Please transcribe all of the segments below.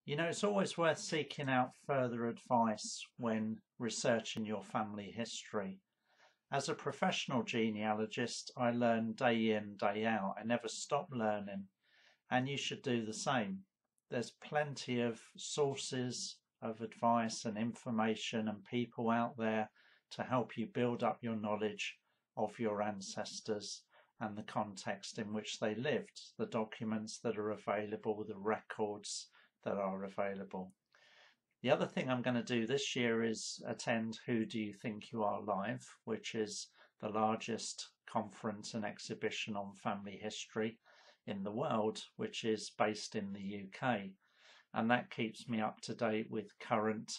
You know, it's always worth seeking out further advice when researching your family history. As a professional genealogist, I learn day in, day out. I never stop learning, and you should do the same. There's plenty of sources of advice and information and people out there to help you build up your knowledge of your ancestors and the context in which they lived, the documents that are available, the records that are available. The other thing I'm going to do this year is attend Who Do You Think You Are Live, which is the largest conference and exhibition on family history in the world, which is based in the UK. And that keeps me up to date with current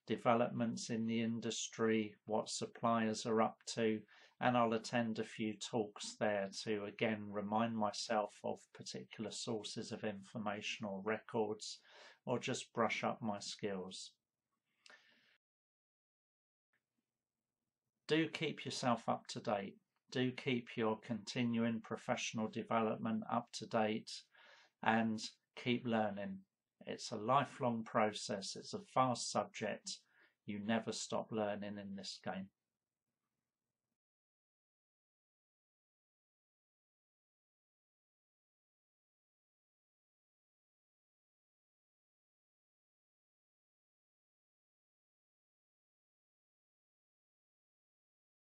developments in the industry, what suppliers are up to, and I'll attend a few talks there to again remind myself of particular sources of information or records, or just brush up my skills. Do keep yourself up to date. Do keep your continuing professional development up to date and keep learning. It's a lifelong process. It's a vast subject. You never stop learning in this game.